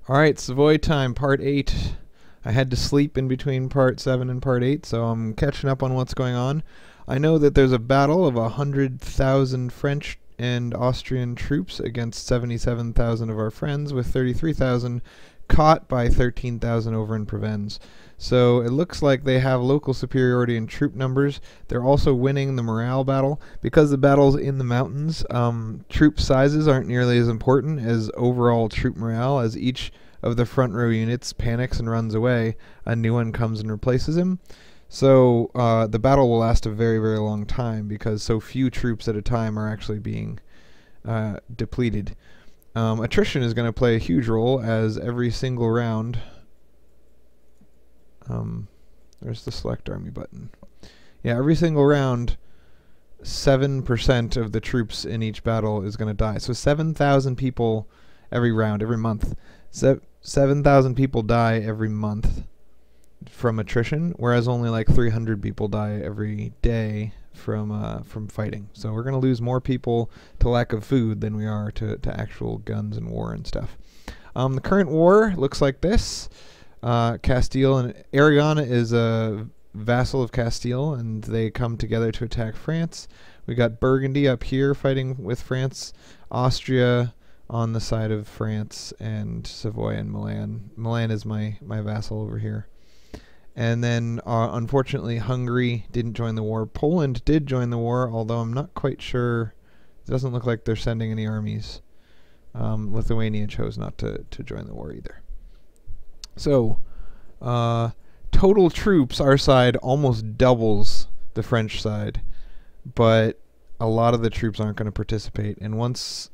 Alright, Savoy time, part 8. I had to sleep in between part 7 and part 8, so I'm catching up on what's going on. I know that there's a battle of 100,000 French and Austrian troops against 77,000 of our friends, with 33,000 caught by 13,000 over in Provence. So it looks like they have local superiority in troop numbers. They're also winning the morale battle. Because the battle's in the mountains, troop sizes aren't nearly as important as overall troop morale. As each of the front row units panics and runs away, a new one comes and replaces him. So the battle will last a very, very long time because so few troops at a time are actually being depleted. Attrition is going to play a huge role, as every single round... there's the select army button. Yeah, every single round, 7% of the troops in each battle is going to die. So 7,000 people every round, every month. 7,000 people die every month from attrition, whereas only like 300 people die every day from fighting. So we're going to lose more people to lack of food than we are to actual guns and war and stuff. The current war looks like this. Castile and Aragon is a vassal of Castile, and they come together to attack France. We got Burgundy up here fighting with France, Austria on the side of France, and Savoy and Milan. Milan is my vassal over here. And then unfortunately Hungary didn't join the war. Poland did join the war, although I'm not quite sure. It doesn't look like they're sending any armies. Lithuania chose not to join the war either. So, total troops, our side almost doubles the French side, but a lot of the troops aren't going to participate. And once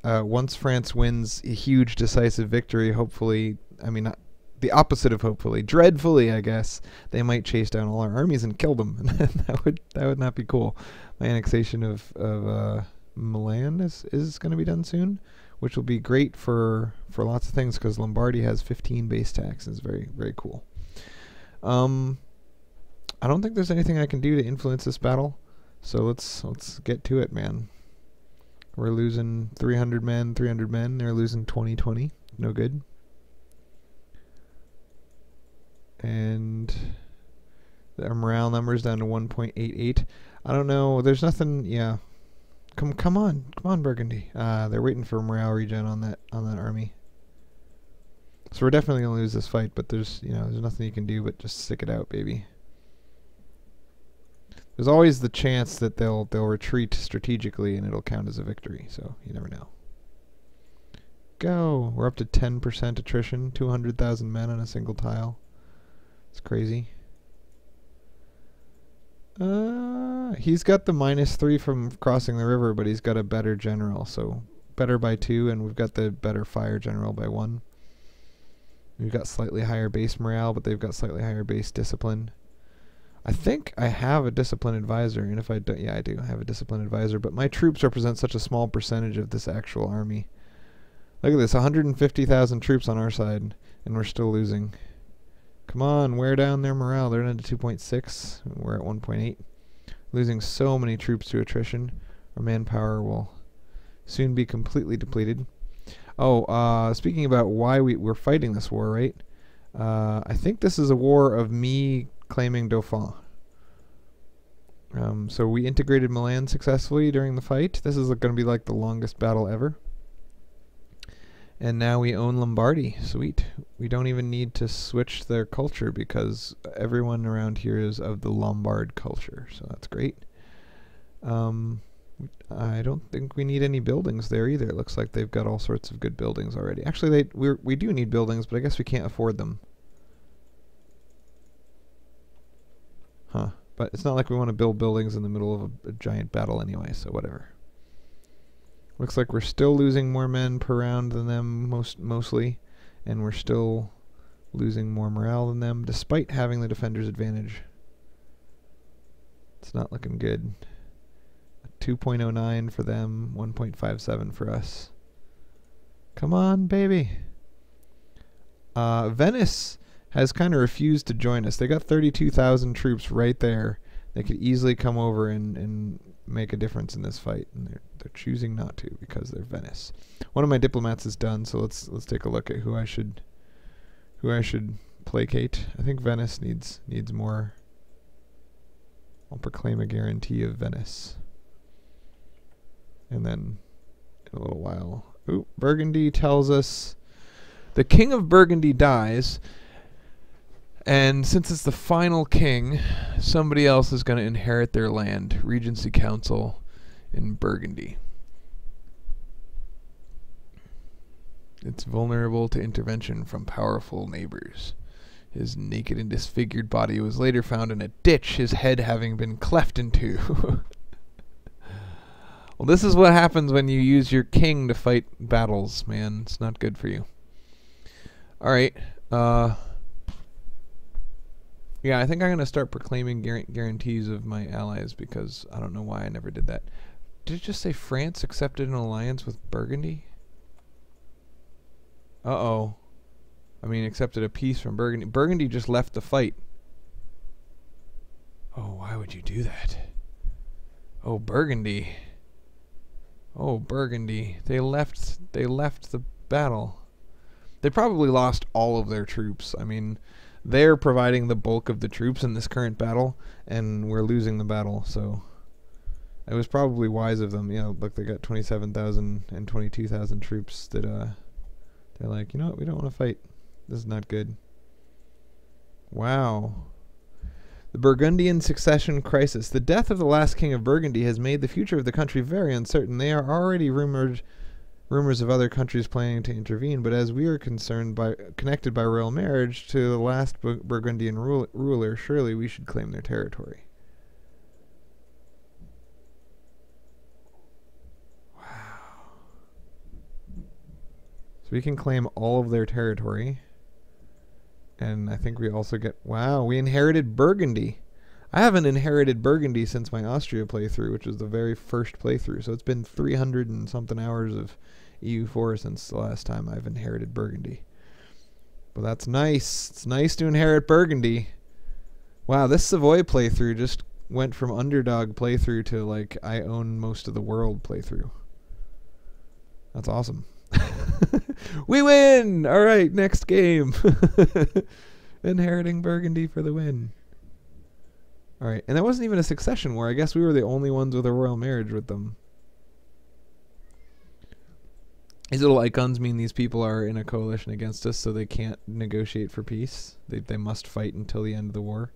France wins a huge decisive victory, hopefully, I mean, the opposite of hopefully, dreadfully, I guess, they might chase down all our armies and kill them. that would not be cool. My annexation of Milan is going to be done soon, which will be great for lots of things, because Lombardy has 15 base taxes. Very, very cool. I don't think there's anything I can do to influence this battle, so let's get to it, man. We're losing 300 men. They're losing 20. No good. And their morale numbers down to 1.88. I don't know. There's nothing. Yeah. Come on, Burgundy. They're waiting for morale regen on that army. So we're definitely gonna lose this fight, but there's nothing you can do but just stick it out, baby. There's always the chance that they'll retreat strategically and it'll count as a victory. So you never know. Go. We're up to 10% attrition. 200,000 men on a single tile. It's crazy. He's got the -3 from crossing the river, but he's got a better general, so better by 2, and we've got the better fire general by 1. We've got slightly higher base morale, but they've got slightly higher base discipline. I think I have a discipline advisor, and if I don't, yeah, I do. I have a discipline advisor, but my troops represent such a small percentage of this actual army. Look at this, 150,000 troops on our side, and we're still losing. Come on, wear down their morale. They're down to 2.6. We're at 1.8. Losing so many troops to attrition. Our manpower will soon be completely depleted. Oh, speaking about why we're fighting this war, right? I think this is a war of me claiming Dauphin. So we integrated Milan successfully during the fight. This is going to be like the longest battle ever. And now we own Lombardy. Sweet. We don't even need to switch their culture because everyone around here is of the Lombard culture. So that's great. I don't think we need any buildings there either. It looks like they've got all sorts of good buildings already. Actually, we do need buildings, but I guess we can't afford them. Huh. But it's not like we want to build buildings in the middle of a giant battle anyway, so whatever. Looks like we're still losing more men per round than them, mostly, and we're still losing more morale than them, despite having the defender's advantage. It's not looking good. 2.09 for them, 1.57 for us. Come on, baby. Venice has kind of refused to join us. They got 32,000 troops right there. They could easily come over and make a difference in this fight, and they're choosing not to because they're Venice. One of my diplomats is done, so let's take a look at who I should placate. I think Venice needs more. I'll proclaim a guarantee of Venice, and then in a little while, ooh, Burgundy tells us the king of Burgundy dies. And since it's the final king, somebody else is going to inherit their land. Regency Council in Burgundy. It's vulnerable to intervention from powerful neighbors. His naked and disfigured body was later found in a ditch, his head having been cleft in two. Well, this is what happens when you use your king to fight battles, man. It's not good for you. Alright, yeah, I think I'm going to start proclaiming guarantees of my allies because I don't know why I never did that. Did it just say France accepted an alliance with Burgundy? Uh-oh. I mean, accepted a peace from Burgundy. Burgundy just left the fight. Oh, why would you do that? Oh, Burgundy. Oh, Burgundy. They left the battle. They probably lost all of their troops. I mean, they're providing the bulk of the troops in this current battle, and we're losing the battle, so it was probably wise of them. You know, look, they got 27,000 and 22,000 troops that they're like, you know what, we don't want to fight. This is not good. Wow. The Burgundian succession crisis. The death of the last king of Burgundy has made the future of the country very uncertain. They are already rumors of other countries planning to intervene, but as we are connected by royal marriage to the last Burgundian ruler, surely we should claim their territory. Wow. So we can claim all of their territory. And I think we also get, wow, we inherited Burgundy. I haven't inherited Burgundy since my Austria playthrough, which was the very first playthrough. So it's been 300 and something hours of EU4 since the last time I've inherited Burgundy. But that's nice. It's nice to inherit Burgundy. Wow, this Savoy playthrough just went from underdog playthrough to like I own most of the world playthrough. That's awesome. We win! Alright, next game. Inheriting Burgundy for the win. Alright, and that wasn't even a succession war. I guess we were the only ones with a royal marriage with them. These little icons mean these people are in a coalition against us, so they can't negotiate for peace. They must fight until the end of the war.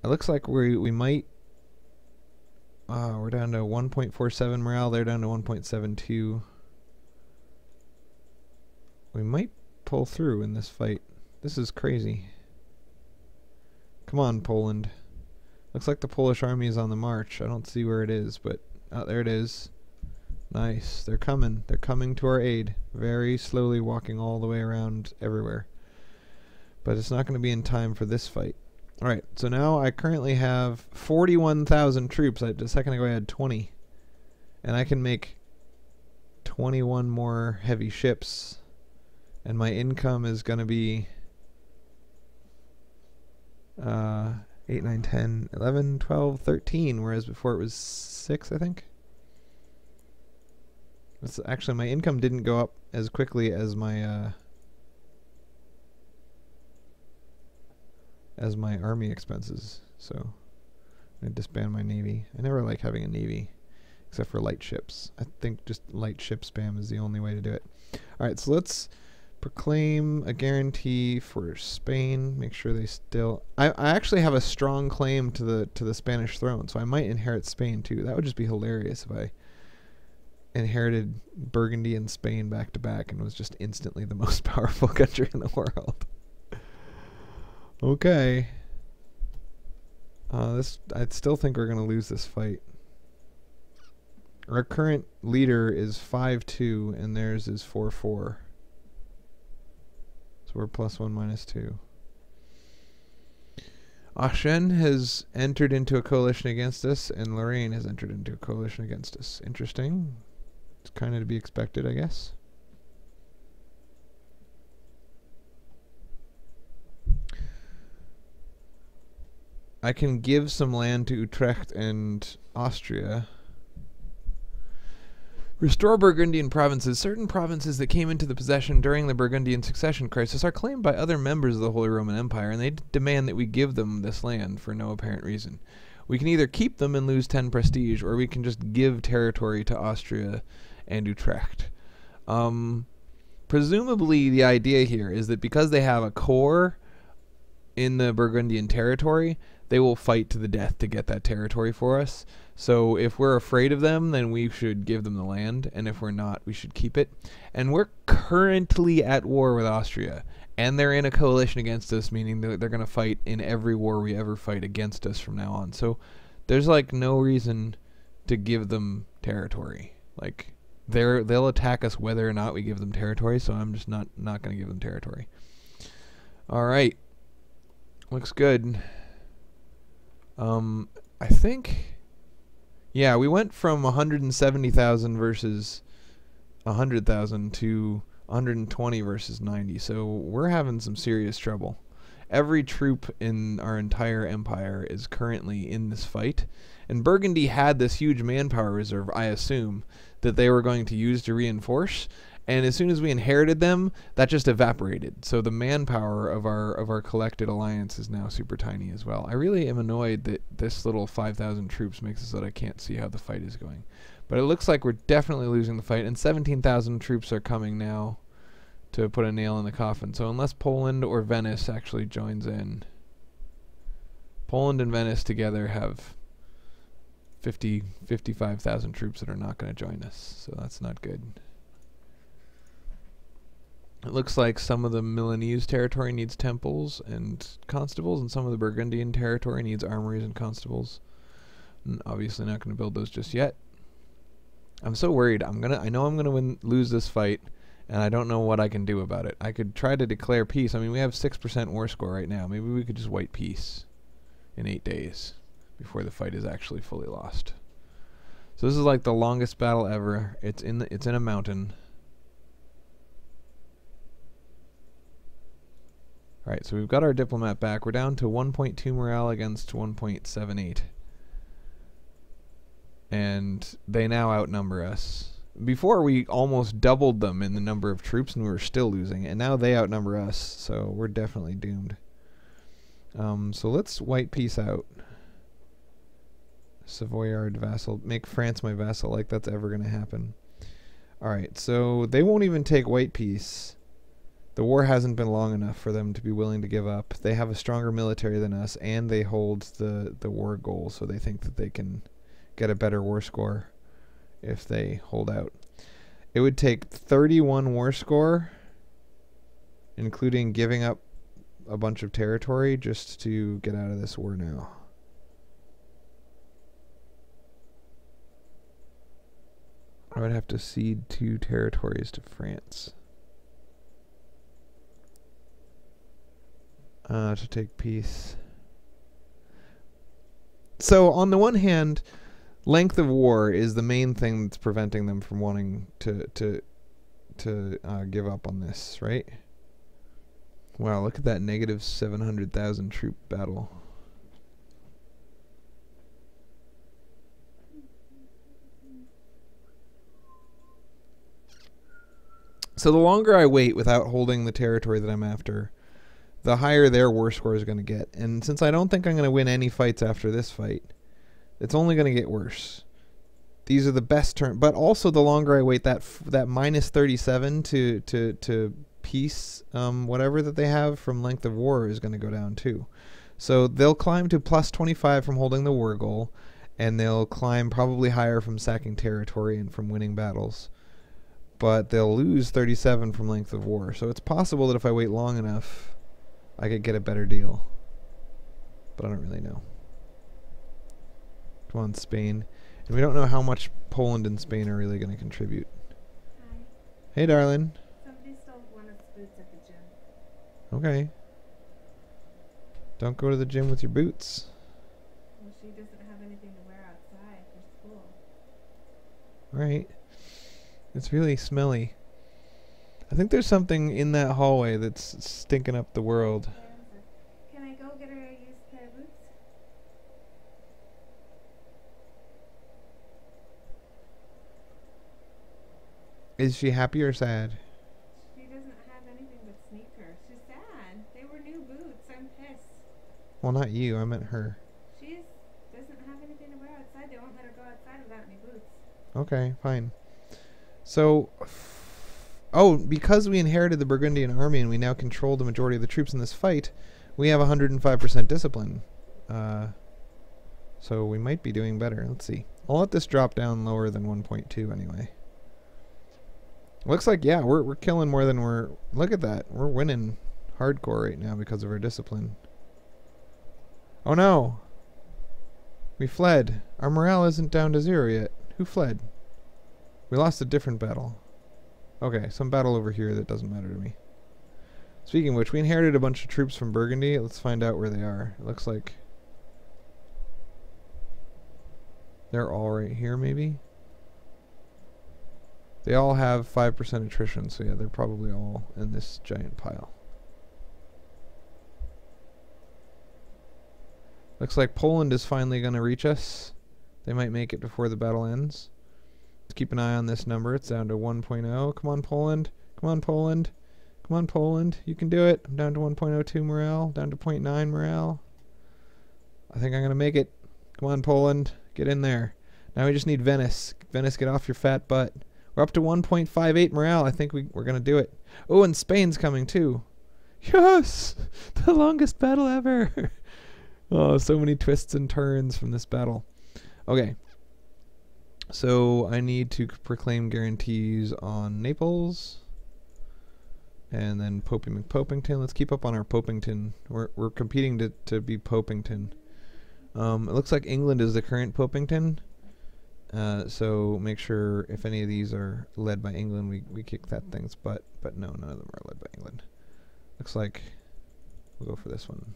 It looks like we might... we're down to 1.47 morale. They're down to 1.72. We might pull through in this fight. This is crazy. Come on, Poland. Looks like the Polish army is on the march. I don't see where it is, but... oh, there it is. Nice. They're coming. They're coming to our aid. Very slowly walking all the way around everywhere. But it's not going to be in time for this fight. Alright, so now I currently have 41,000 troops. A second ago I had 20. And I can make 21 more heavy ships. And my income is going to be 8, 9, 10, 11, 12, 13, whereas before it was 6, I think. That's actually, my income didn't go up as quickly as my army expenses, so I'm going to disband my navy. I never like having a navy, except for light ships. I think just light ship spam is the only way to do it. Alright, so let's proclaim a guarantee for Spain. Make sure they still... I actually have a strong claim to the Spanish throne, so I might inherit Spain too. That would just be hilarious if I inherited Burgundy and Spain back to back and was just instantly the most powerful country in the world. Okay. I still think we're going to lose this fight. Our current leader is 5-2 and theirs is 4-4. So we're +1, -2. Aachen has entered into a coalition against us, and Lorraine has entered into a coalition against us. Interesting. It's kind of to be expected, I guess. I can give some land to Utrecht and Austria. Restore Burgundian provinces. Certain provinces that came into the possession during the Burgundian succession crisis are claimed by other members of the Holy Roman Empire, and they demand that we give them this land for no apparent reason. We can either keep them and lose 10 prestige, or we can just give territory to Austria and Utrecht. Presumably the idea here is that because they have a core in the Burgundian territory, they will fight to the death to get that territory for us. So if we're afraid of them, then we should give them the land, and if we're not, we should keep it. And we're currently at war with Austria, and they're in a coalition against us, meaning that they're going to fight in every war we ever fight against us from now on. So there's like no reason to give them territory. Like they'll attack us whether or not we give them territory, so I'm just not going to give them territory. All right. Looks good. I think, yeah, we went from 170,000 versus 100,000 to 120 versus 90, so we're having some serious trouble. Every troop in our entire empire is currently in this fight, and Burgundy had this huge manpower reserve, I assume, that they were going to use to reinforce. And as soon as we inherited them, that just evaporated. So the manpower of our collected alliance is now super tiny as well. I really am annoyed that this little 5,000 troops makes it so that I can't see how the fight is going. But it looks like we're definitely losing the fight, and 17,000 troops are coming now to put a nail in the coffin. So unless Poland or Venice actually joins in, Poland and Venice together have 55,000 troops that are not going to join us. So that's not good. It looks like some of the Milanese territory needs temples and constables, and some of the Burgundian territory needs armories and constables. And obviously not going to build those just yet. I'm so worried. I know I'm gonna lose this fight, and I don't know what I can do about it. I could try to declare peace. I mean, we have 6% war score right now. Maybe we could just white peace in 8 days before the fight is actually fully lost. So this is like the longest battle ever. It's in a mountain. Alright, so we've got our diplomat back. We're down to 1.2 morale against 1.78. And they now outnumber us. Before, we almost doubled them in the number of troops, and we were still losing. And now they outnumber us, so we're definitely doomed. So let's white peace out. Savoyard vassal. Make France my vassal, like that's ever going to happen. Alright, so they won't even take white peace. The war hasn't been long enough for them to be willing to give up. They have a stronger military than us, and they hold the war goal, so they think that they can get a better war score if they hold out. It would take 31 war score, including giving up a bunch of territory, just to get out of this war now. I would have to cede 2 territories to France. To take peace. So on the one hand, length of war is the main thing that's preventing them from wanting to give up on this, right? Wow, look at that negative 700,000 troop battle. So the longer I wait without holding the territory that I'm after, the higher their war score is going to get. And since I don't think I'm going to win any fights after this fight, it's only going to get worse. These are the best turn, but also the longer I wait, that minus 37 to peace, whatever that they have from length of war is going to go down too. So they'll climb to plus 25 from holding the war goal, and they'll climb probably higher from sacking territory and from winning battles. But they'll lose 37 from length of war. So it's possible that if I wait long enough, I could get a better deal. But I don't really know. Come on, Spain. And we don't know how much Poland and Spain are really going to contribute. Hi. Hey, darling. Somebody stole one of the boots at the gym. Okay. Don't go to the gym with your boots. Well, she doesn't have anything to wear outside for school. Alright. It's really smelly. I think there's something in that hallway that's stinking up the world. Can I go get her a used pair of boots? Is she happy or sad? She doesn't have anything but sneakers. She's sad. They were new boots. I'm pissed. Well, not you. I meant her. She doesn't have anything to wear outside. They won't let her go outside without any boots. Okay, fine. So, oh, because we inherited the Burgundian army and we now control the majority of the troops in this fight, we have 105% discipline. So we might be doing better. Let's see. I'll let this drop down lower than 1.2 anyway. Looks like, yeah, we're killing more than we're... Look at that. We're winning hardcore right now because of our discipline. Oh no! We fled. Our morale isn't down to 0 yet. Who fled? We lost a different battle. Okay, some battle over here that doesn't matter to me. Speaking of which, we inherited a bunch of troops from Burgundy. Let's find out where they are. It looks like they're all right here, maybe? They all have 5% attrition, so yeah, they're probably all in this giant pile. Looks like Poland is finally going to reach us. They might make it before the battle ends. Let's keep an eye on this number. It's down to 1.0. Come on, Poland. Come on, Poland. Come on, Poland. You can do it. I'm down to 1.02 morale. Down to 0.9 morale. I think I'm going to make it. Come on, Poland. Get in there. Now we just need Venice. Venice, get off your fat butt. We're up to 1.58 morale. I think we're going to do it. Oh, and Spain's coming too. Yes! The longest battle ever. Oh, so many twists and turns from this battle. Okay. So I need to proclaim guarantees on Naples. And then Popey McPopington. Let's keep up on our Popington. We're competing to be Popington. It looks like England is the current Popington. So make sure if any of these are led by England, we kick that thing's butt. But no, none of them are led by England. Looks like we'll go for this one.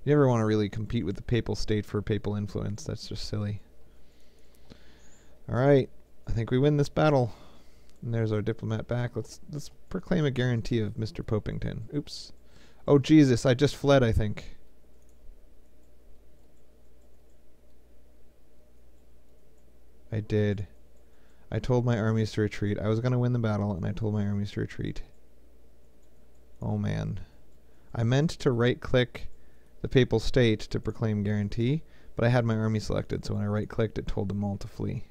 You never want to really compete with the papal state for papal influence. That's just silly. Alright. I think we win this battle. And there's our diplomat back. Let's proclaim a guarantee of Mr. Popington. Oops. Oh, Jesus. I just fled, I think. I did. I told my armies to retreat. I was going to win the battle, and I told my armies to retreat. Oh, man. I meant to right-click the papal state to proclaim guarantee, but I had my army selected, so when I right-clicked, it told them all to flee.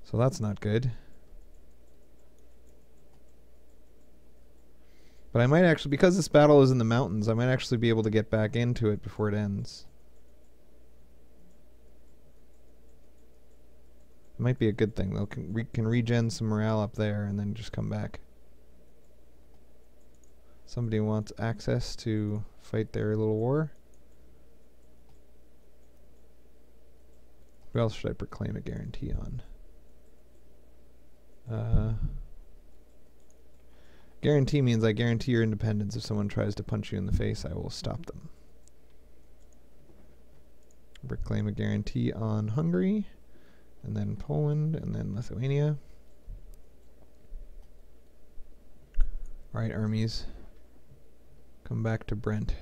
So that's not good. But I might actually, because this battle is in the mountains, I might actually be able to get back into it before it ends. It might be a good thing, though. We can regen some morale up there and then just come back. Somebody wants access to fight their little war. Who else should I proclaim a guarantee on? Guarantee means I guarantee your independence. If someone tries to punch you in the face, I will stop them. Proclaim a guarantee on Hungary, and then Poland, and then Lithuania. Alright, armies. Come back to Brent.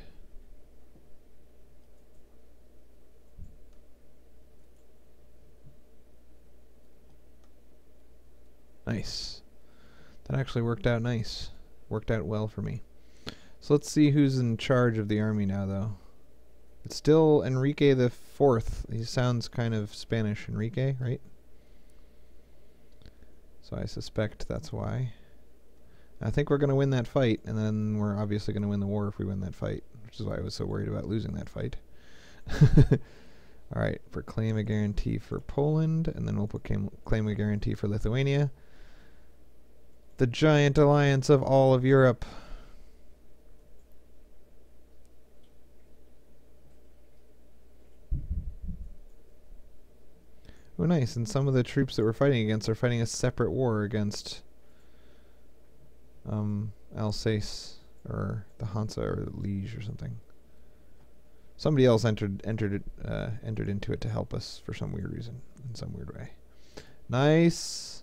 Nice. That actually worked out nice. Worked out well for me. So let's see who's in charge of the army now, though. It's still Enrique the Fourth. He sounds kind of Spanish. Enrique, right? So I suspect that's why. I think we're going to win that fight, and then we're obviously going to win the war if we win that fight, which is why I was so worried about losing that fight. Alright, proclaim a guarantee for Poland, and then we'll claim a guarantee for Lithuania. The giant alliance of all of Europe. Oh, nice. And some of the troops that we're fighting against are fighting a separate war against Alsace or the Hansa or Liege or something. Somebody else entered into it to help us for some weird reason, in some weird way. Nice.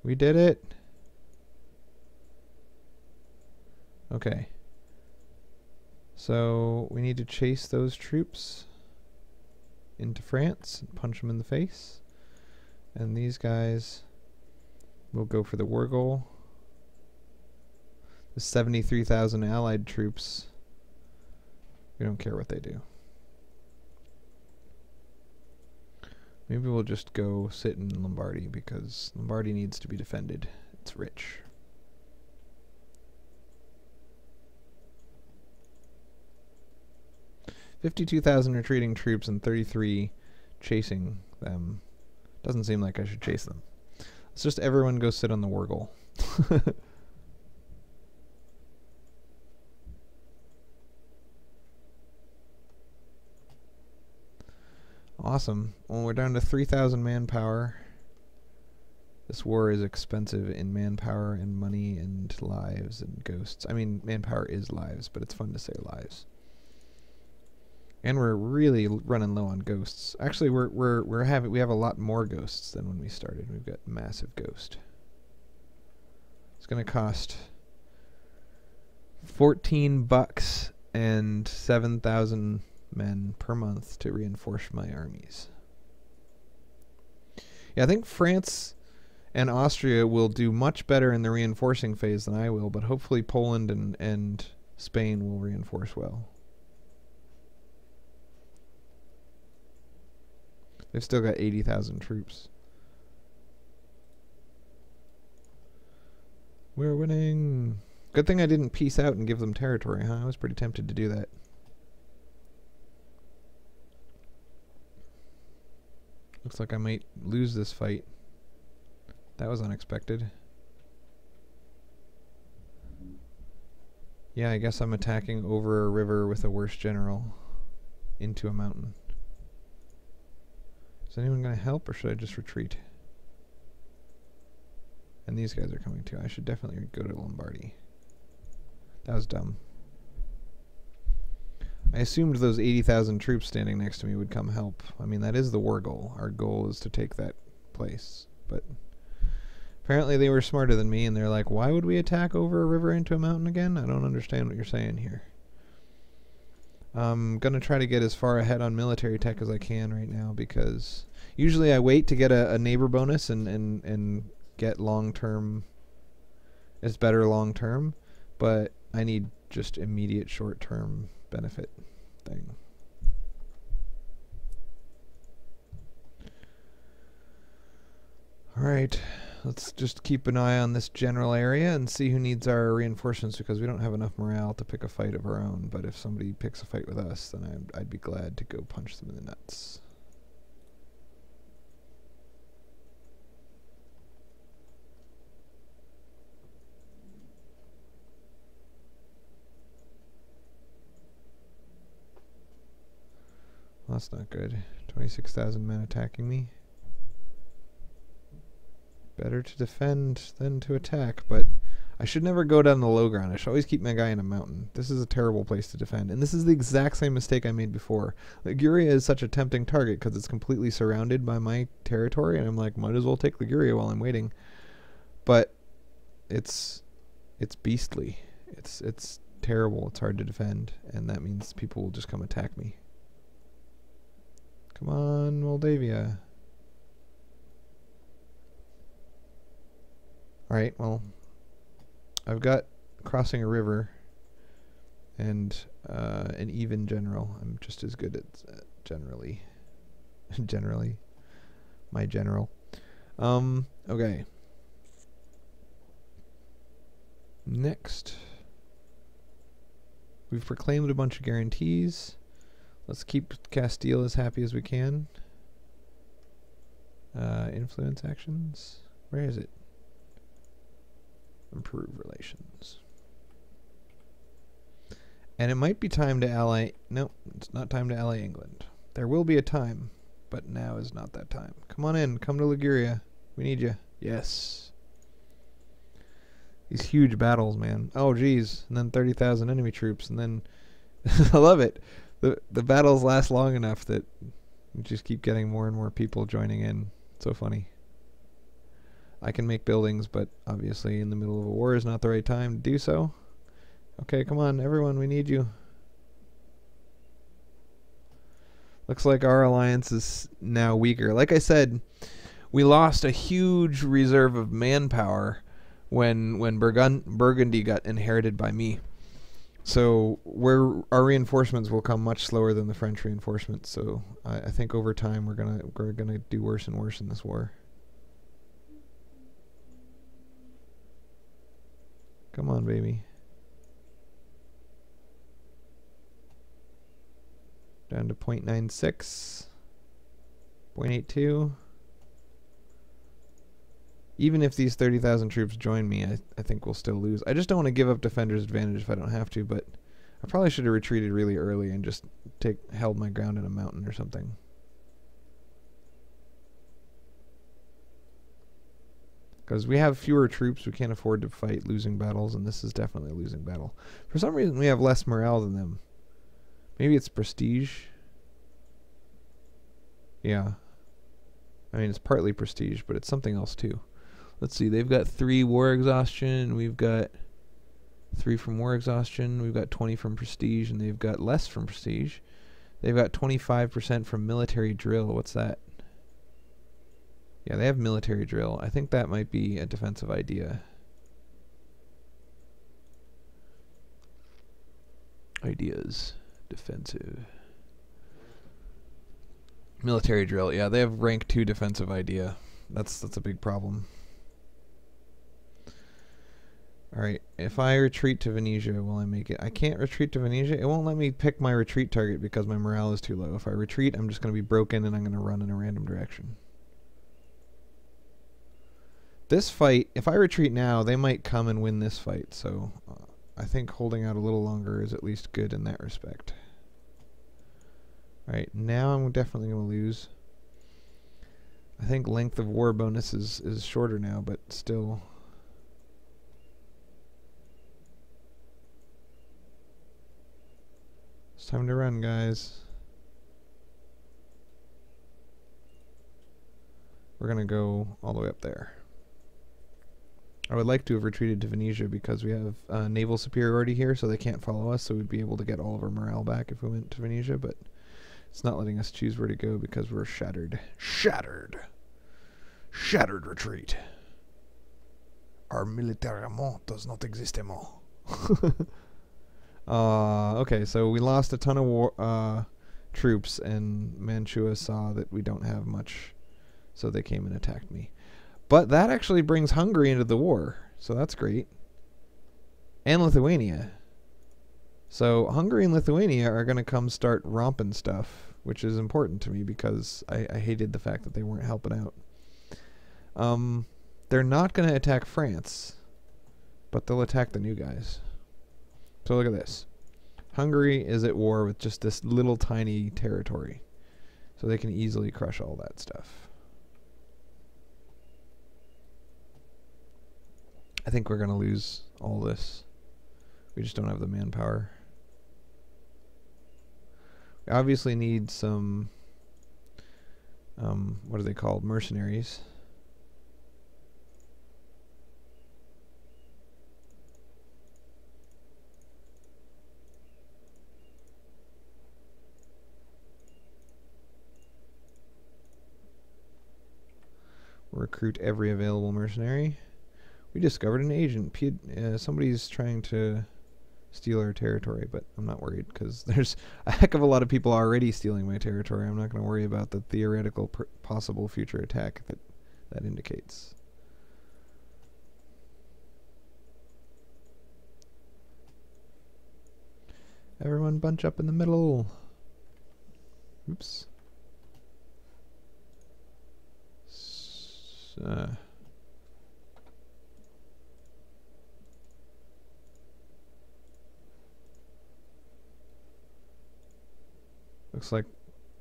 We did it. Okay. So we need to chase those troops into France and punch them in the face. And these guys will go for the war goal. The 73,000 allied troops, we don't care what they do. Maybe we'll just go sit in Lombardy because Lombardy needs to be defended. It's rich. $52,000 retreating troops and 33 chasing them. Doesn't seem like I should chase them. Let's just everyone go sit on the war goal. Awesome. Well, we're down to 3,000 manpower. This war is expensive in manpower and money and lives and ghosts. I mean, manpower is lives, but it's fun to say lives. And we're really running low on ghosts. Actually, we have a lot more ghosts than when we started. We've got massive ghost. It's going to cost $14 and 7,000 men per month to reinforce my armies. Yeah, I think France and Austria will do much better in the reinforcing phase than I will, but hopefully Poland and Spain will reinforce well. They've still got 80,000 troops. We're winning. Good thing I didn't peace out and give them territory, huh? I was pretty tempted to do that. Looks like I might lose this fight. That was unexpected. Yeah, I guess I'm attacking over a river with a worse general into a mountain. Is anyone going to help, or should I just retreat? And these guys are coming too. I should definitely go to Lombardy. That was dumb. I assumed those 80,000 troops standing next to me would come help. I mean, that is the war goal. Our goal is to take that place. But apparently they were smarter than me, and they're like, why would we attack over a river into a mountain again? I don't understand what you're saying here. I'm going to try to get as far ahead on military tech as I can right now, because usually I wait to get a neighbor bonus and get long-term. It's better long-term, but I need just immediate short-term benefit thing. Alright, let's just keep an eye on this general area and see who needs our reinforcements, because we don't have enough morale to pick a fight of our own. But if somebody picks a fight with us, then I'd be glad to go punch them in the nuts. Well, that's not good. 26,000 men attacking me. Better to defend than to attack, but I should never go down the low ground. I should always keep my guy in a mountain. This is a terrible place to defend, and this is the exact same mistake I made before. Liguria is such a tempting target because it's completely surrounded by my territory, and I'm like, might as well take Liguria while I'm waiting. But it's beastly. It's terrible. It's hard to defend, and that means people will just come attack me. Come on, Moldavia. Alright, well, I've got crossing a river and an even general. I'm just as good at generally. Generally. My general. Okay. Next. We've proclaimed a bunch of guarantees. Let's keep Castile as happy as we can. Influence actions. Where is it? Improve relations. And it might be time to ally... No, it's not time to ally England. There will be a time, but now is not that time. Come on in. Come to Liguria. We need you. Yes. These huge battles, man. Oh, geez. And then 30,000 enemy troops. And then... I love it. The battles last long enough that we just keep getting more and more people joining in. It's so funny. I can make buildings, but obviously in the middle of a war is not the right time to do so. Okay, come on, everyone, we need you. Looks like our alliance is now weaker. Like I said, we lost a huge reserve of manpower when Burgundy got inherited by me. So our reinforcements will come much slower than the French reinforcements. So I think over time we're gonna do worse and worse in this war. Come on, baby. Down to 0.96, 0.82. Even if these 30,000 troops join me, I think we'll still lose. I just don't want to give up defender's advantage if I don't have to, but I probably should have retreated really early and just held my ground in a mountain or something. Because we have fewer troops, we can't afford to fight losing battles, and this is definitely a losing battle. For some reason, we have less morale than them. Maybe it's prestige. Yeah. I mean, it's partly prestige, but it's something else too. Let's see, they've got 3 war exhaustion, we've got 3 from war exhaustion, we've got 20 from prestige, and they've got less from prestige. They've got 25% from military drill. What's that? Yeah, they have military drill. I think that might be a defensive idea. Ideas. Defensive. Military drill. Yeah, they have rank 2 defensive idea. That's a big problem. Alright, if I retreat to Venetia, will I make it? I can't retreat to Venetia. It won't let me pick my retreat target because my morale is too low. If I retreat, I'm just going to be broken and I'm going to run in a random direction. This fight, if I retreat now, they might come and win this fight. So I think holding out a little longer is at least good in that respect. Alright, now I'm definitely going to lose. I think length of war bonus is shorter now, but still. It's time to run, guys. We're going to go all the way up there. I would like to have retreated to Venetia because we have naval superiority here, so they can't follow us, so we'd be able to get all of our morale back if we went to Venetia, but it's not letting us choose where to go because we're shattered. Shattered! Shattered retreat. Our militairement does not exist anymore. Okay, so we lost a ton of troops, and Mantua saw that we don't have much, so they came and attacked me. But that actually brings Hungary into the war, so that's great. And Lithuania. So Hungary and Lithuania are going to come start romping stuff, which is important to me because I hated the fact that they weren't helping out. They're not going to attack France, but they'll attack the new guys. So look at this. Hungary is at war with just this little tiny territory, so they can easily crush all that stuff. I think we're going to lose all this. We just don't have the manpower. We obviously need some, what are they called? Mercenaries. We'll recruit every available mercenary. We discovered an agent. Somebody's trying to steal our territory, but I'm not worried because there's a heck of a lot of people already stealing my territory. I'm not going to worry about the theoretical possible future attack that indicates. Everyone bunch up in the middle. Oops. Looks like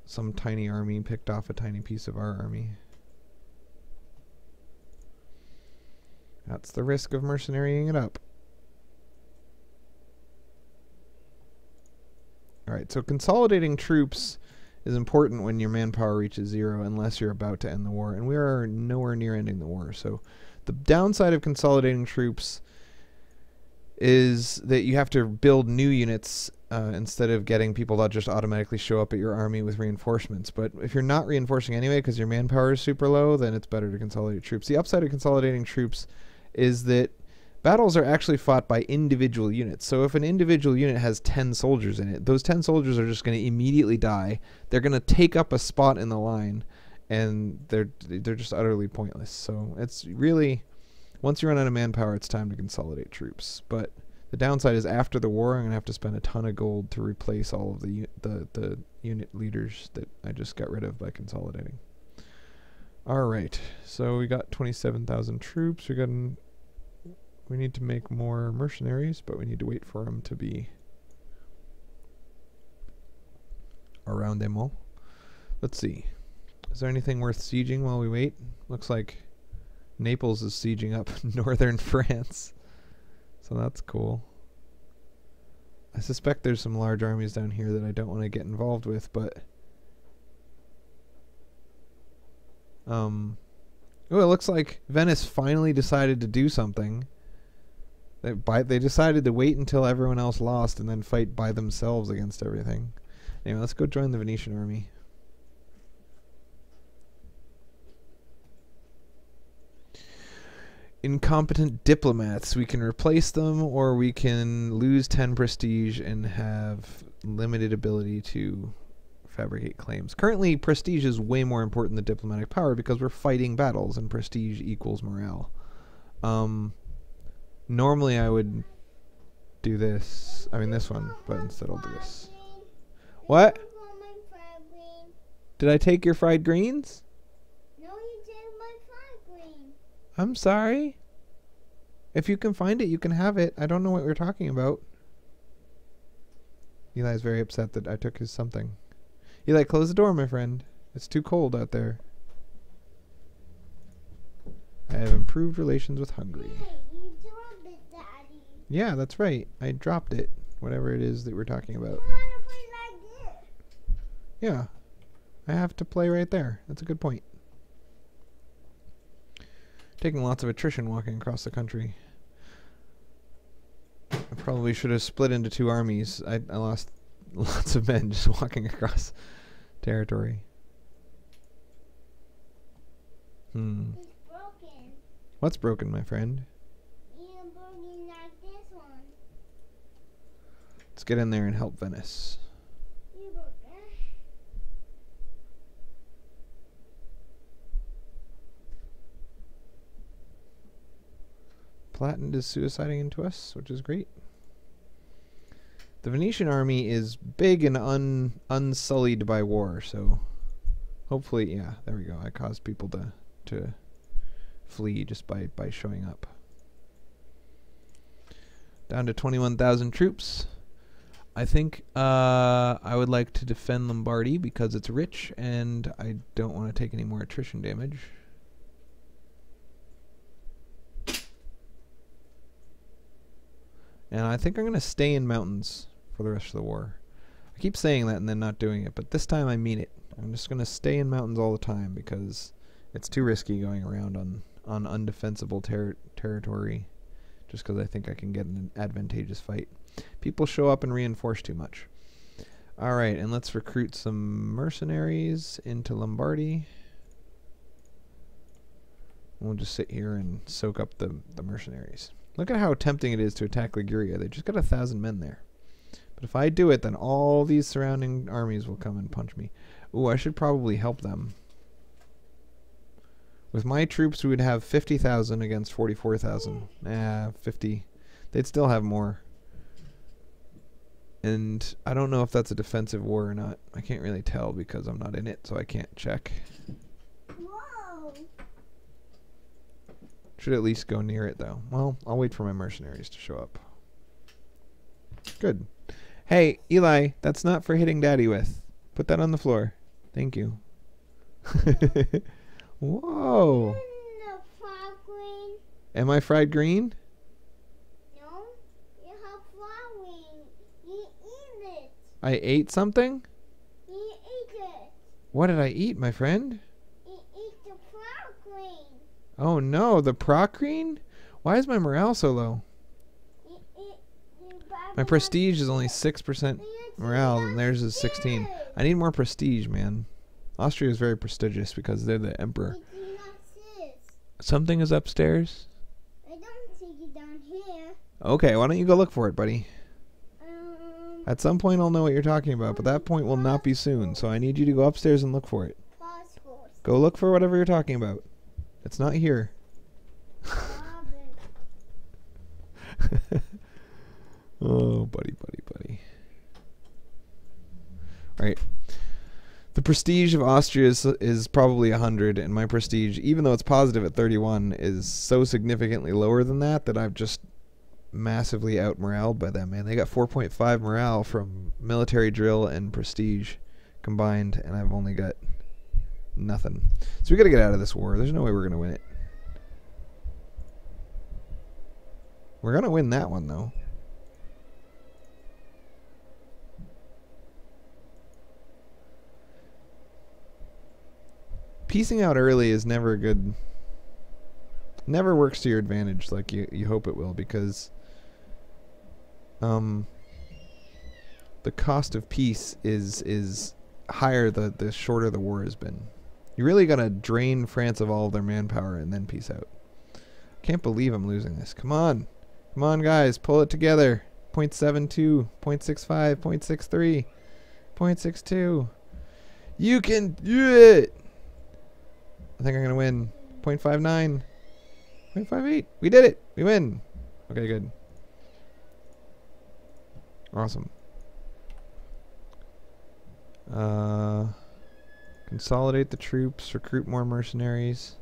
some tiny army picked off a tiny piece of our army. That's the risk of mercenarying it up. Alright, so consolidating troops is important when your manpower reaches 0 unless you're about to end the war, and we are nowhere near ending the war. So the downside of consolidating troops is that you have to build new units instead of getting people that just automatically show up at your army with reinforcements. But if you're not reinforcing anyway because your manpower is super low, then it's better to consolidate troops. The upside of consolidating troops is that battles are actually fought by individual units. So if an individual unit has 10 soldiers in it, those 10 soldiers are just going to immediately die. They're going to take up a spot in the line, and they're just utterly pointless. So it's really, once you run out of manpower, it's time to consolidate troops. But the downside is after the war, I'm going to have to spend a ton of gold to replace all of the unit leaders that I just got rid of by consolidating. All right, so we got 27,000 troops. We need to make more mercenaries, but we need to wait for them to be around them all. Let's see. Is there anything worth sieging while we wait? Looks like Naples is sieging up northern France. So that's cool. I suspect there's some large armies down here that I don't want to get involved with, but oh, it looks like Venice finally decided to do something. They decided to wait until everyone else lost and then fight by themselves against everything. Anyway, let's go join the Venetian army. Incompetent diplomats. We can replace them, or we can lose 10 prestige and have limited ability to fabricate claims. Currently, prestige is way more important than diplomatic power because we're fighting battles, and prestige equals morale. Normally, I would do this. I mean, this one, but instead I'll do this. What? Did I take your fried greens? I'm sorry. If you can find it, you can have it. I don't know what we're talking about. Eli's very upset that I took his something. Eli, close the door, my friend. It's too cold out there. I have improved relations with Hungary. Hey, you dropped it, Daddy. Yeah, that's right. I dropped it. Whatever it is that we're talking about. I want to play like this. Yeah. I have to play right there. That's a good point. Taking lots of attrition walking across the country. I probably should have split into two armies. I lost lots of men just walking across territory. It's broken. What's broken, my friend? It's broken like this one. Let's get in there and help Venice. You broken. Platinum is suiciding into us, which is great. The Venetian army is big and unsullied by war, so hopefully, yeah, there we go. I caused people to flee just by showing up. Down to 21,000 troops. I think I would like to defend Lombardy because it's rich and I don't want to take any more attrition damage. And I think I'm going to stay in mountains for the rest of the war. I keep saying that and then not doing it, but this time I mean it. I'm just going to stay in mountains all the time because it's too risky going around on undefensible territory just because I think I can get an advantageous fight. People show up and reinforce too much. Alright, and let's recruit some mercenaries into Lombardy. We'll just sit here and soak up the mercenaries. Look at how tempting it is to attack Liguria. They just got 1,000 men there. But if I do it, then all these surrounding armies will come and punch me. Ooh, I should probably help them. With my troops, we would have 50,000 against 44,000. 50. They'd still have more. And I don't know if that's a defensive war or not. I can't really tell because I'm not in it, so I can't check. Whoa. Should at least go near it, though. Well, I'll wait for my mercenaries to show up. Good. Hey, Eli, that's not for hitting Daddy with. Put that on the floor. Thank you. Whoa. The fried green. Am I fried green? No, you have fried green. You eat it. I ate something? You eat it. What did I eat, my friend? You eat the fried green. Oh no, the proc green? Why is my morale so low? You eat the bad My prestige is only 6% morale, and theirs is 16. I need more prestige, man. Austria is very prestigious because they're the emperor. Something is upstairs? I don't see it down here. Okay, why don't you go look for it, buddy? At some point I'll know what you're talking about, but that point will not be soon, so I need you to go upstairs and look for it. Go look for whatever you're talking about. It's not here. Oh, buddy. Right. The prestige of Austria is probably 100, and my prestige, even though it's positive at 31, is so significantly lower than that I've just massively out-moraled by them, man. They got 4.5 morale from military drill and prestige combined, and I've only got nothing. So we gotta get out of this war. There's no way we're gonna win it. We're gonna win that one, though. Piecing out early is never good. Never works to your advantage like you hope it will, because the cost of peace is higher the shorter the war has been. You really gotta drain France of all of their manpower and then peace out. Can't believe I'm losing this. Come on. Come on, guys. Pull it together. 0.72, 0.65, 0.63, 0.62. You can do it. I think I'm going to win. 0.59, 0.58. We did it. We win. Okay, good. Awesome. Consolidate the troops. Recruit more mercenaries.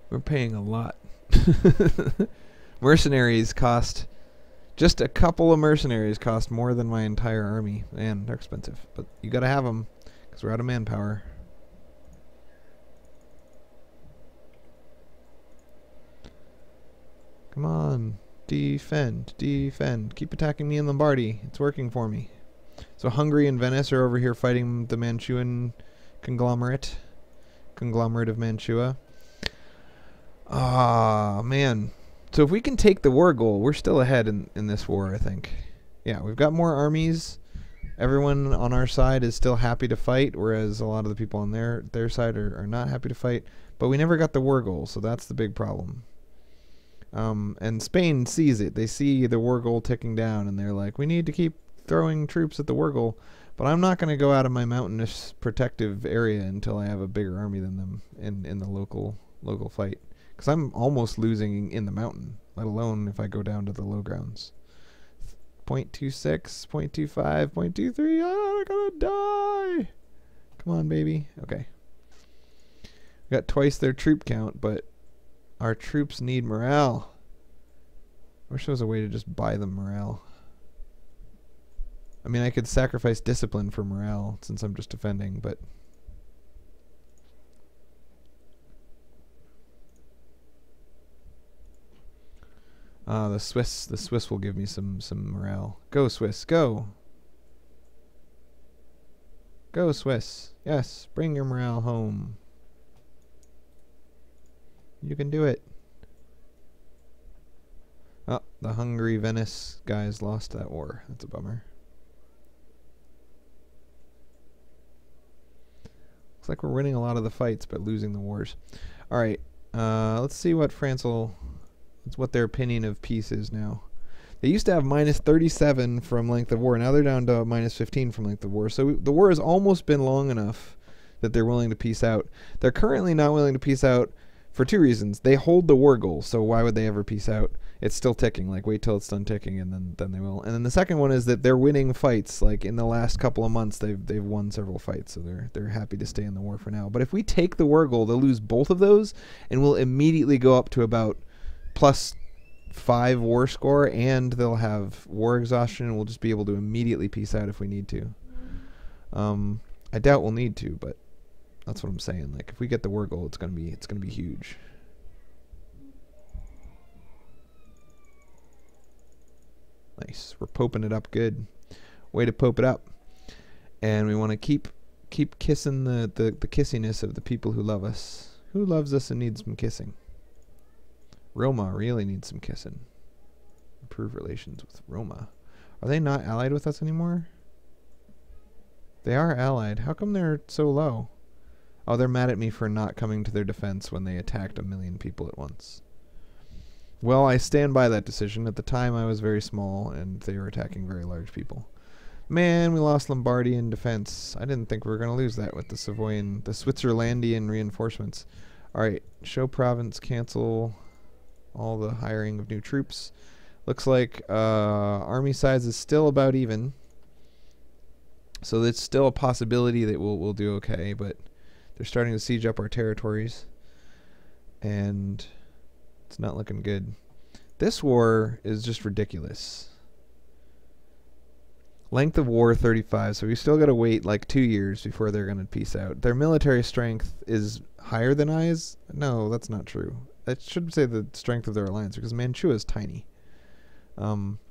We're paying a lot. Mercenaries cost... Just a couple of mercenaries cost more than my entire army. Man, they're expensive. But you gotta have them, because we're out of manpower. Come on. Defend. Defend. Keep attacking me in Lombardy. It's working for me. So Hungary and Venice are over here fighting the Manchuan conglomerate. Conglomerate of Mantua. Ah, man. So if we can take the war goal, we're still ahead in this war, I think. Yeah, we've got more armies. Everyone on our side is still happy to fight, whereas a lot of the people on their side are not happy to fight. But we never got the war goal, so that's the big problem. And Spain sees it. They see the war goal ticking down, and they're like, we need to keep throwing troops at the war goal. But I'm not going to go out of my mountainous protective area until I have a bigger army than them in the local fight. Because I'm almost losing in the mountain, let alone if I go down to the low grounds. 0.26, 0.25, 0.23. Oh, I'm going to die. Come on, baby. Okay. We got twice their troop count, but our troops need morale. I wish there was a way to just buy them morale. I mean, I could sacrifice discipline for morale since I'm just defending, but... the Swiss will give me some morale. Go, Swiss, go! Go, Swiss. Yes, bring your morale home. You can do it. Oh, the Hungary-Venice guys lost that war. That's a bummer. Looks like we're winning a lot of the fights, but losing the wars. Alright, let's see what France will... That's what their opinion of peace is now. They used to have minus 37 from length of war. Now they're down to minus 15 from length of war. So the war has almost been long enough that they're willing to peace out. They're currently not willing to peace out for two reasons. They hold the war goal, so why would they ever peace out? It's still ticking. Like, wait till it's done ticking, and then they will. And then the second one is that they're winning fights. Like, in the last couple of months, they've won several fights, so they're happy to stay in the war for now. But if we take the war goal, they'll lose both of those, and we'll immediately go up to about +5 war score, and they'll have war exhaustion, and we'll just be able to immediately peace out if we need to. I doubt we'll need to, but that's what I'm saying. Like, if we get the war goal, it's gonna be huge. Nice. We're poping it up good. Way to pope it up. And we want to keep keep kissing the kissiness of the people who love us. Who loves us and needs some kissing? Roma really needs some kissing. Improve relations with Roma. Are they not allied with us anymore? They are allied. How come they're so low? Oh, they're mad at me for not coming to their defense when they attacked 1 million people at once. Well, I stand by that decision. At the time, I was very small, and they were attacking very large people. Man, we lost Lombardian defense. I didn't think we were going to lose that with the Switzerlandian reinforcements. All right, show province, cancel all the hiring of new troops. Looks like army size is still about even. So it's still a possibility that we'll do okay, but they're starting to siege up our territories, and it's not looking good. This war is just ridiculous. Length of war 35, so we still got to wait like 2 years before they're going to peace out. Their military strength is higher than ours. No, that's not true. That should say the strength of their alliance, because Manchuria is tiny.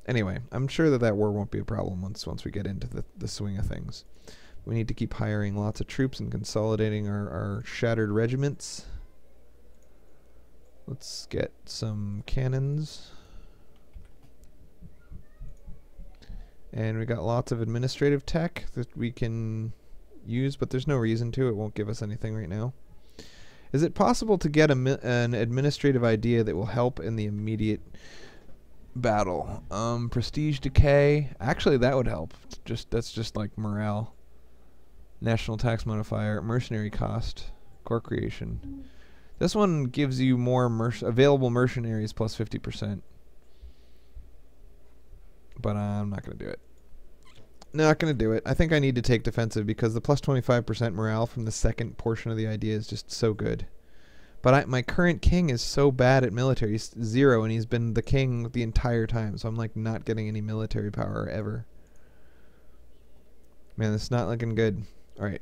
Anyway, I'm sure that war won't be a problem once we get into the swing of things. We need to keep hiring lots of troops and consolidating our shattered regiments. Let's get some cannons. And we got lots of administrative tech that we can use, but there's no reason to. It won't give us anything right now. Is it possible to get an administrative idea that will help in the immediate battle? Prestige decay. Actually, that would help. That's just like morale. National tax modifier. Mercenary cost. Core creation. This one gives you more available mercenaries plus 50%. But I'm not going to do it. Not going to do it. I think I need to take defensive because the plus 25% morale from the second portion of the idea is just so good. But my current king is so bad at military. He's 0, and he's been the king the entire time. So I'm like not getting any military power ever. Man, it's not looking good. All right.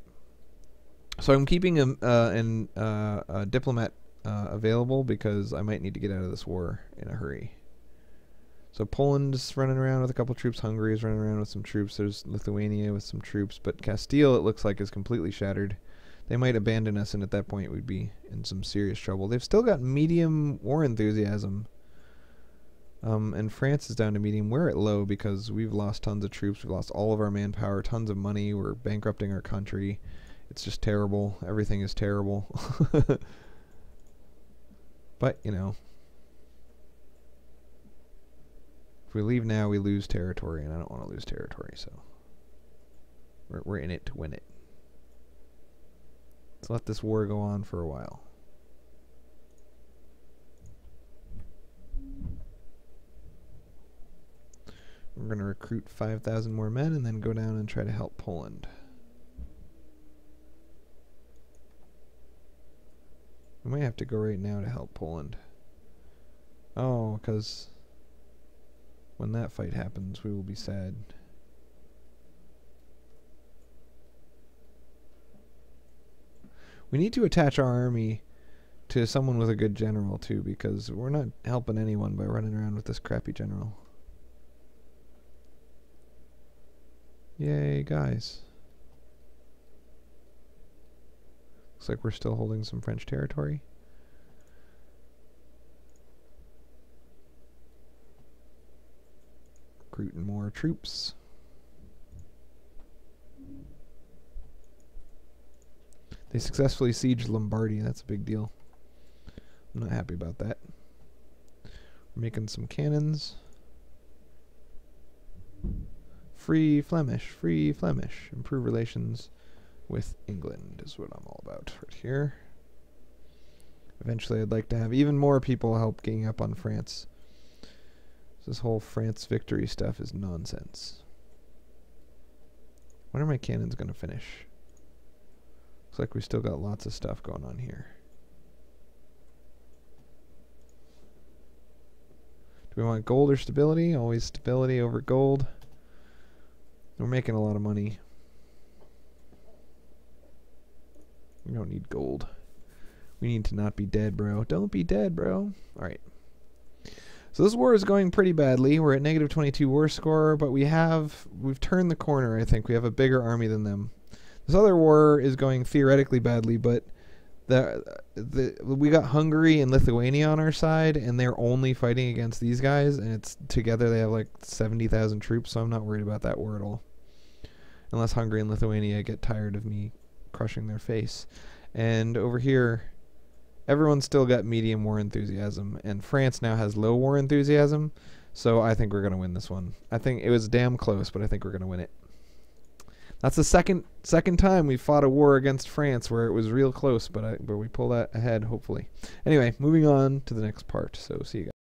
So I'm keeping a diplomat available because I might need to get out of this war in a hurry. So Poland's running around with a couple troops. Hungary is running around with some troops. There's Lithuania with some troops. But Castile, it looks like, is completely shattered. They might abandon us, and at that point we'd be in some serious trouble. They've still got medium war enthusiasm. And France is down to medium. We're at low because we've lost tons of troops. We've lost all of our manpower, tons of money. We're bankrupting our country. It's just terrible. Everything is terrible. But, you know. If we leave now, we lose territory, and I don't want to lose territory, so we're in it to win it. Let's let this war go on for a while. We're going to recruit 5,000 more men and then go down and try to help Poland. We might have to go right now to help Poland. Oh, because when that fight happens, we will be sad. We need to attach our army to someone with a good general, too, because we're not helping anyone by running around with this crappy general. Yay, guys. Looks like we're still holding some French territory. Recruiting more troops. They successfully sieged Lombardy. That's a big deal. I'm not happy about that. We're making some cannons. Free Flemish, free Flemish. Improve relations with England is what I'm all about right here. Eventually I'd like to have even more people help getting up on France. This whole France victory stuff is nonsense. When are my cannons going to finish? Looks like we still got lots of stuff going on here. Do we want gold or stability? Always stability over gold. We're making a lot of money. We don't need gold. We need to not be dead, bro. Don't be dead, bro. Alright. So this war is going pretty badly. We're at -22 war score, but we've turned the corner, I think. We have a bigger army than them. This other war is going theoretically badly, but we got Hungary and Lithuania on our side, and they're only fighting against these guys, and it's together they have like 70,000 troops, so I'm not worried about that war at all. Unless Hungary and Lithuania get tired of me crushing their face. And over here, everyone's still got medium war enthusiasm, and France now has low war enthusiasm, so I think we're going to win this one. I think it was damn close, but I think we're going to win it. That's the second time we fought a war against France where it was real close, but we pull that ahead, hopefully. Anyway, moving on to the next part, so see you guys.